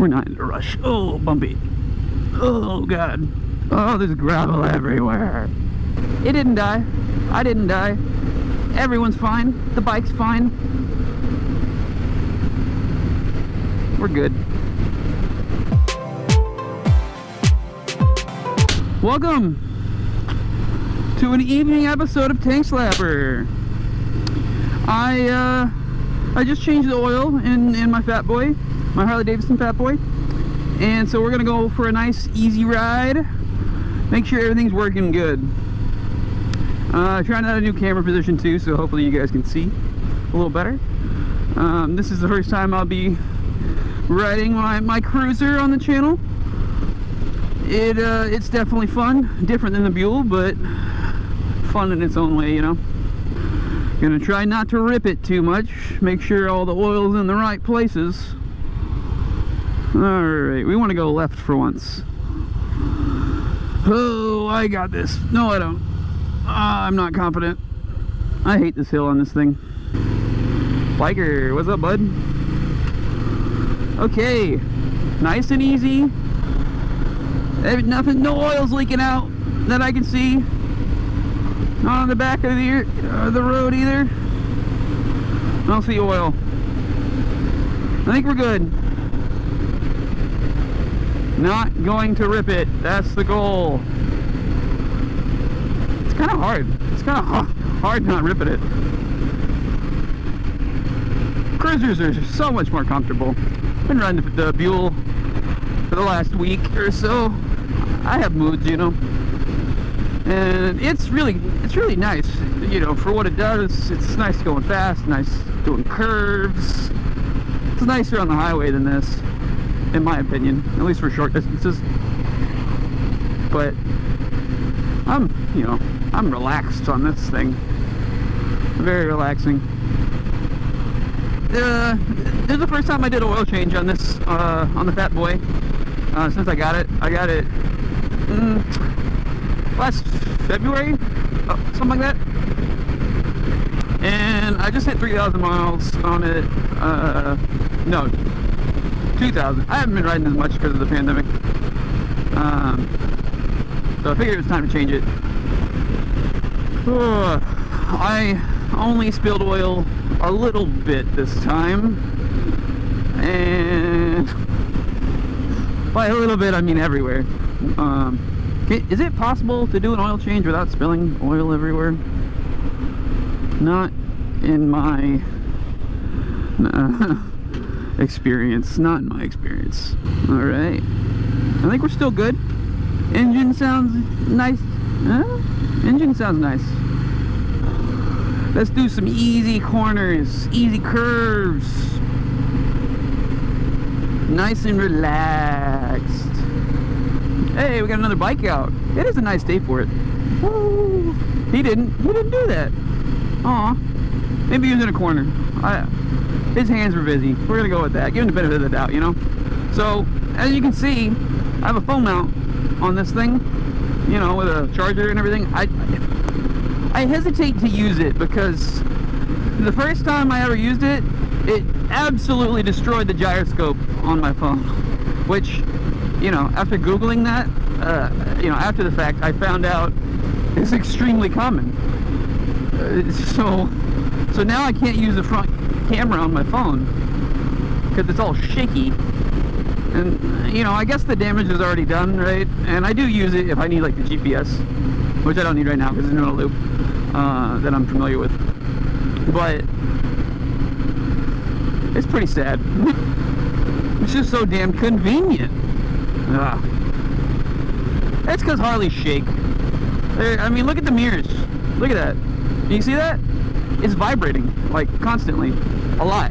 We're not in a rush. Oh, bumpy. Oh, God. Oh, there's gravel everywhere. It didn't die. I didn't die. Everyone's fine. The bike's fine. We're good. Welcome to an evening episode of Tank Slapper. I just changed the oil in my Fatboy, my Harley Davidson Fatboy, and so we're gonna go for a nice easy ride. Make sure everything's working good. Trying out a new camera position too, so hopefully you guys can see a little better. This is the first time I'll be riding my cruiser on the channel. It's definitely fun, different than the Buell, but fun in its own way, you know. Gonna try not to rip it too much, make sure all the oil's in the right places. Alright, we want to go left for once. Oh, I got this. No, I don't. I'm not confident. I hate this hill on this thing. Biker, what's up, bud? Okay, nice and easy. Nothing, no oil's leaking out that I can see. Not on the back of the road either. I don't see oil. I think we're good. Not going to rip it. That's the goal. It's kind of hard. It's kind of hard not ripping it. Cruisers are so much more comfortable. Been riding the Buell for the last week or so. I have moods, you know, and it's really nice, you know, for what it does. It's nice going fast, nice doing curves. It's nicer on the highway than this, in my opinion, at least for short distances. But I'm relaxed on this thing. Very relaxing. This is the first time I did an oil change on this on the Fatboy since I got it. I got it last February, something like that, and I just hit 3,000 miles on it. No, 2,000. I haven't been riding as much because of the pandemic, so I figured it was time to change it. I only spilled oil a little bit this time, and by a little bit I mean everywhere. Is it possible to do an oil change without spilling oil everywhere? Not in my experience. Not in my experience. Alright. I think we're still good. Engine sounds nice. Engine sounds nice. Let's do some easy corners, easy curves. Nice and relaxed. Hey, we got another bike out. It is a nice day for it. Woo. He didn't do that. Aw. Maybe he was in a corner. His hands were busy. We're gonna go with that. Give him the benefit of the doubt, you know? So, as you can see, I have a phone mount on this thing, you know, with a charger and everything. I hesitate to use it because the first time I ever used it, it absolutely destroyed the gyroscope on my phone, which, you know, after Googling that, you know, after the fact, I found out it's extremely common. So now I can't use the front camera on my phone because it's all shaky. And, you know, I guess the damage is already done, right? And I do use it if I need, like, the GPS, which I don't need right now because there's no loop that I'm familiar with. But it's pretty sad. It's just so damn convenient. That's because Harleys shake. I mean, look at the mirrors. Look at that. You see that? It's vibrating, like, constantly. A lot.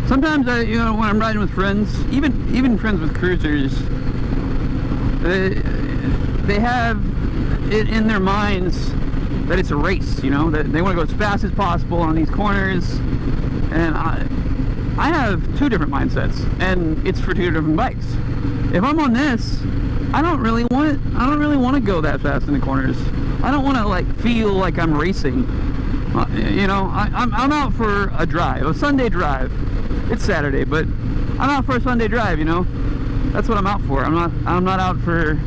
Sometimes, you know, when I'm riding with friends, even friends with cruisers, they have it in their minds that it's a race, you know, that they want to go as fast as possible on these corners. And I have two different mindsets, and it's for two different bikes. If I'm on this, I don't really want to go that fast in the corners. I don't want to, like, feel like I'm racing. You know, I'm out for a drive, a Sunday drive. It's Saturday, but I'm out for a Sunday drive, you know. That's what I'm out for. I'm not out for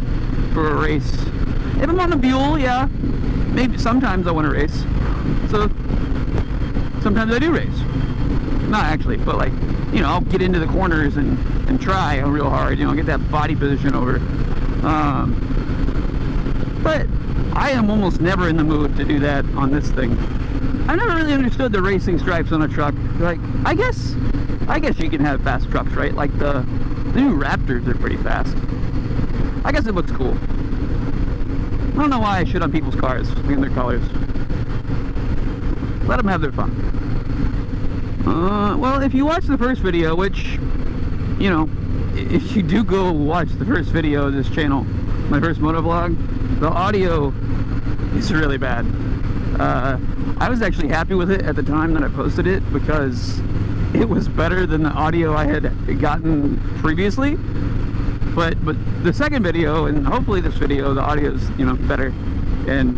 a race. If I'm on a mule, yeah, maybe sometimes I want to race. So sometimes I do race. Not actually, but like, you know, I'll get into the corners and try real hard, you know, get that body position over. But I am almost never in the mood to do that on this thing. I never really understood the racing stripes on a truck. Like, I guess you can have fast trucks, right? Like the new Raptors are pretty fast. I guess it looks cool. I don't know why I shit on people's cars in their colors. Let them have their fun. Well, if you watch the first video, which, you know, if you do go watch the first video of this channel, my first motovlog, the audio is really bad. I was actually happy with it at the time that I posted it because it was better than the audio I had gotten previously. But the second video, and hopefully this video, the audio is, you know, better and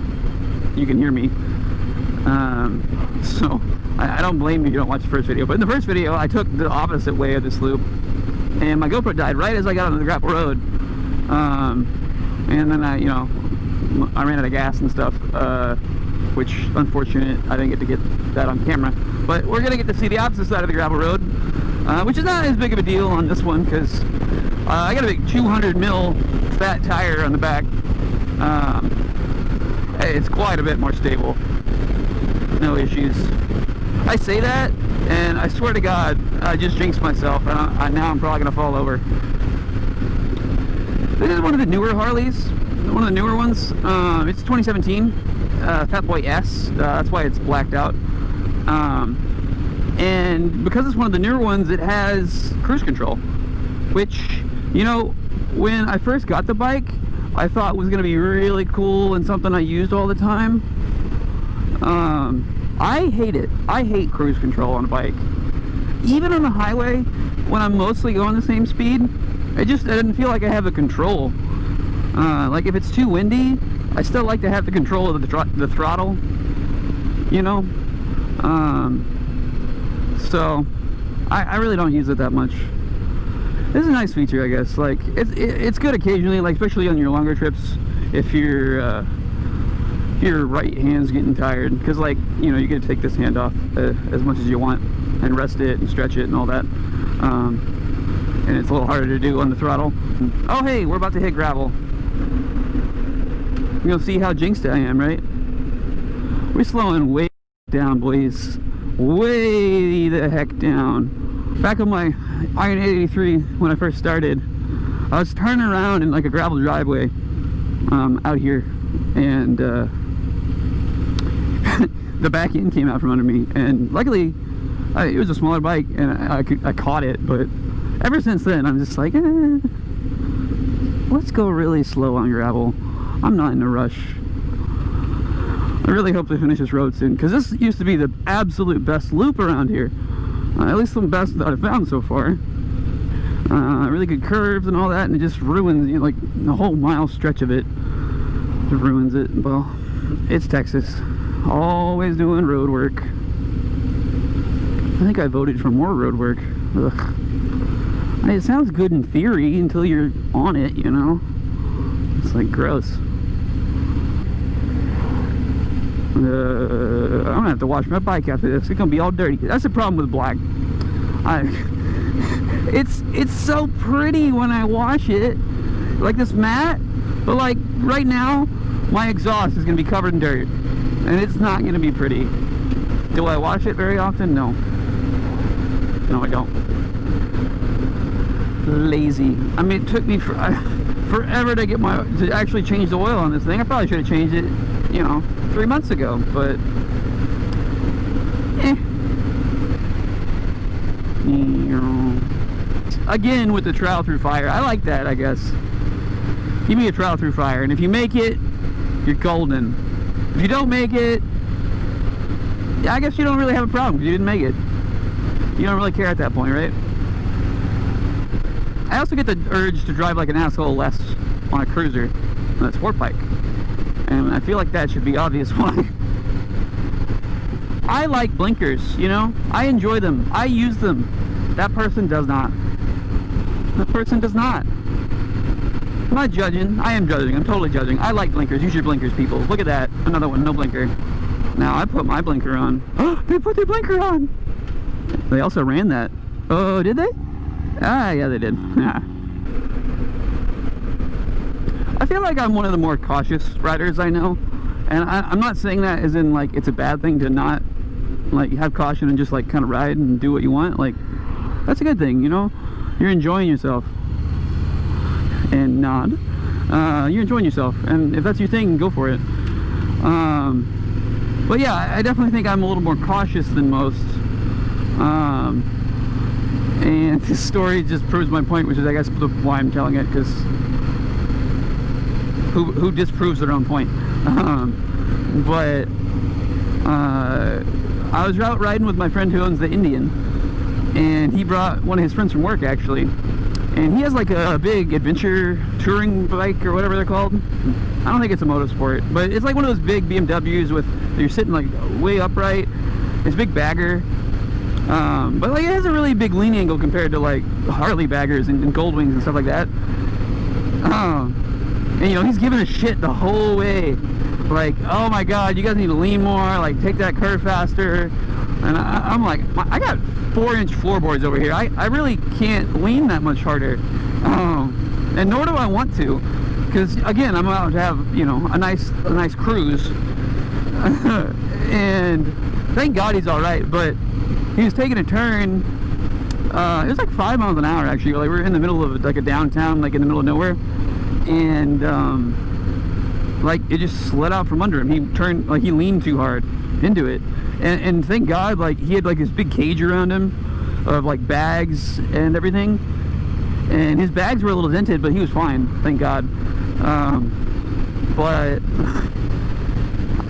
you can hear me. So I don't blame you if you don't watch the first video. But in the first video, I took the opposite way of this loop, and my GoPro died right as I got on the gravel road. And then I ran out of gas and stuff, which, unfortunate, I didn't get to get that on camera. But we're gonna get to see the opposite side of the gravel road, which is not as big of a deal on this one because I got a big 200 mil fat tire on the back. It's quite a bit more stable. No issues. I say that, and I swear to God, I just jinxed myself, and now I'm probably gonna fall over. This is one of the newer Harleys, one of the newer ones. It's 2017, Fatboy S. That's why it's blacked out. And because it's one of the newer ones, it has cruise control, which, you know, when I first got the bike, I thought was gonna be really cool and something I used all the time. I hate it. I hate cruise control on a bike. Even on the highway, when I'm mostly going the same speed, I didn't feel like I have the control. Like if it's too windy, I still like to have the control of the throttle, you know? So I really don't use it that much. This is a nice feature, I guess. Like it's good occasionally, like especially on your longer trips, if your right hand's getting tired, because, like, you know, you get to take this hand off as much as you want and rest it and stretch it and all that, and it's a little harder to do on the throttle. Oh hey, we're about to hit gravel. You'll see how jinxed I am, right? We're slowing way down, boys. Way the heck down. Back on my Iron 83 when I first started, I was turning around in like a gravel driveway out here, and the back end came out from under me, and luckily it was a smaller bike and I caught it. But ever since then I'm just like, let's go really slow on gravel. I'm not in a rush. I really hope they finish this road soon, because this used to be the absolute best loop around here, at least the best that I've found so far. Really good curves and all that, and it just ruins, you know, like the whole mile stretch of it. It ruins it. Well, it's Texas, always doing road work. I think I voted for more road work. Ugh. I mean, it sounds good in theory until you're on it, you know. It's like gross. I'm gonna have to wash my bike after this. It's gonna be all dirty. That's the problem with black. It's so pretty when I wash it, like this matte, but like right now my exhaust is gonna be covered in dirt and it's not gonna be pretty. Do I wash it very often? No. No, I don't. Lazy. I mean, it took me forever to get to actually change the oil on this thing. I probably should have changed it, you know, 3 months ago, but again with the trial through fire, I like that. I guess give me a trial through fire, and if you make it, you're golden. If you don't make it, yeah, I guess you don't really have a problem because you didn't make it. You don't really care at that point, right? I also get the urge to drive like an asshole less on a cruiser than a sport bike, and I feel like that should be obvious why. I like blinkers, you know? I enjoy them. I use them. That person does not. the person does not. I'm not judging. I am judging. I'm totally judging. I like blinkers. Use your blinkers, people. Look at that. Another one. No blinker. Now I put my blinker on. Oh, they put their blinker on. They also ran that. Oh, did they? Ah, yeah, they did. Yeah. I feel like I'm one of the more cautious riders I know. And I'm not saying that as in, like, it's a bad thing to not, like, have caution and just, like, kind of ride and do what you want. Like, that's a good thing, you know? You're enjoying yourself. And nod. You're enjoying yourself. And if that's your thing, go for it. But yeah, I definitely think I'm a little more cautious than most. And this story just proves my point, which is, I guess, why I'm telling it, because who disproves their own point? But I was out riding with my friend who owns the Indian, and he brought one of his friends from work, actually, and he has like a big adventure touring bike or whatever they're called. I don't think it's a motorsport, but it's like one of those big BMWs with, you're sitting like way upright. It's a big bagger, but like it has a really big lean angle compared to like Harley baggers and Goldwings and stuff like that. And you know, he's giving a shit the whole way, like, oh my god, you guys need to lean more, like take that curve faster. And I'm like, I got 4-inch floorboards over here. I really can't lean that much harder, and nor do I want to, because again, I'm out to have, you know, a nice cruise. And thank God he's all right. But he was taking a turn. It was like 5 miles an hour actually. Like we were in the middle of like a downtown, like in the middle of nowhere. And like it just slid out from under him. He turned, like he leaned too hard into it, and thank God, like he had like this big cage around him of like bags and everything, and his bags were a little dented, but he was fine, thank God. But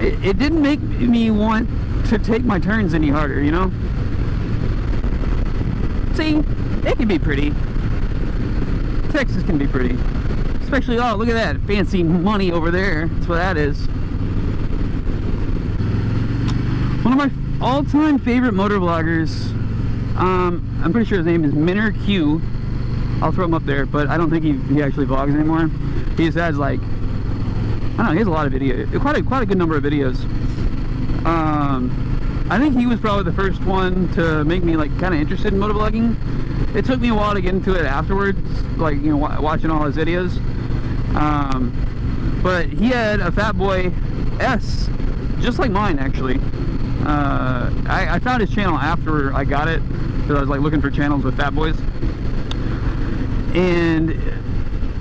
it didn't make me want to take my turns any harder, you know. See, it can be pretty. Texas can be pretty. Especially, oh, look at that fancy money over there. That's what that is. One of my all-time favorite motovloggers, I'm pretty sure his name is Minner Q. I'll throw him up there, but I don't think he actually vlogs anymore. He just has like, I don't know, he has a lot of videos, quite a good number of videos. I think he was probably the first one to make me like kind of interested in motovlogging. It took me a while to get into it afterwards, like, you know, watching all his videos. But he had a Fatboy S, just like mine actually. I found his channel after I got it, because I was like looking for channels with Fatboys, and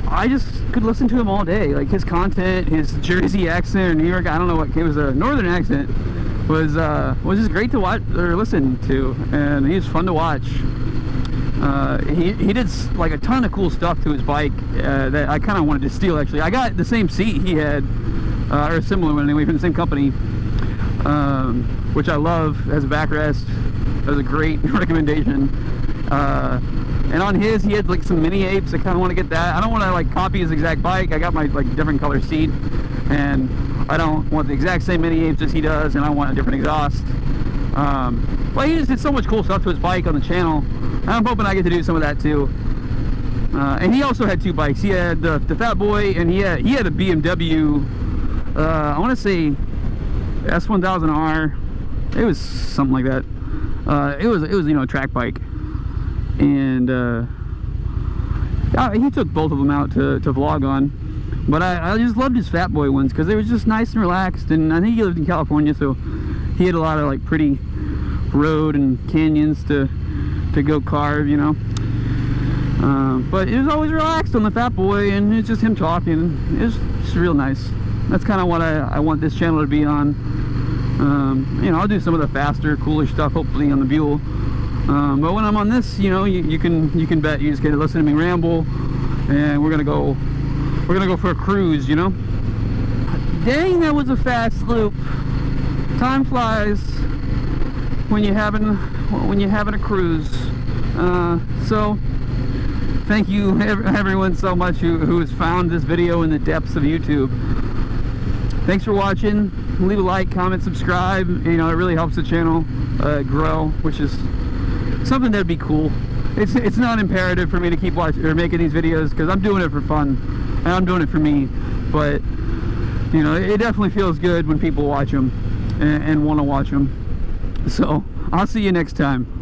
I just could listen to him all day. Like his content, his Jersey accent or New York, I don't know what, it was a northern accent, was just great to watch or listen to, and he was fun to watch. He did like a ton of cool stuff to his bike that I kind of wanted to steal. Actually, I got the same seat he had, or a similar one anyway, from the same company, which I love as a backrest. That was a great recommendation. And on his, he had like some mini apes. I kind of want to get that. I don't want to like copy his exact bike. I got my like different color seat, and I don't want the exact same mini apes as he does, and I want a different exhaust. But he just did so much cool stuff to his bike on the channel. I'm hoping I get to do some of that too. And he also had two bikes. He had the Fatboy, and he had a BMW. I want to say S1000R. It was something like that. It was you know, a track bike. And he took both of them out to vlog on. But I just loved his Fatboy ones because they were just nice and relaxed. And I think he lived in California, so he had a lot of like pretty road and canyons to go carve, you know. But it was always relaxed on the Fatboy, and it's just him talking. It was just real nice. That's kind of what I want this channel to be on. You know, I'll do some of the faster, cooler stuff hopefully on the Buell. But when I'm on this, you know, you can bet you just get to listen to me ramble, and we're gonna go for a cruise, you know. Dang, that was a fast loop. Time flies when you're having a cruise. So thank you everyone so much who has found this video in the depths of YouTube. Thanks for watching. Leave a like, comment, subscribe. You know, it really helps the channel grow, which is something that'd be cool. It's not imperative for me to keep watching or making these videos, because I'm doing it for fun and I'm doing it for me. But you know, it definitely feels good when people watch them and want to watch them. So I'll see you next time.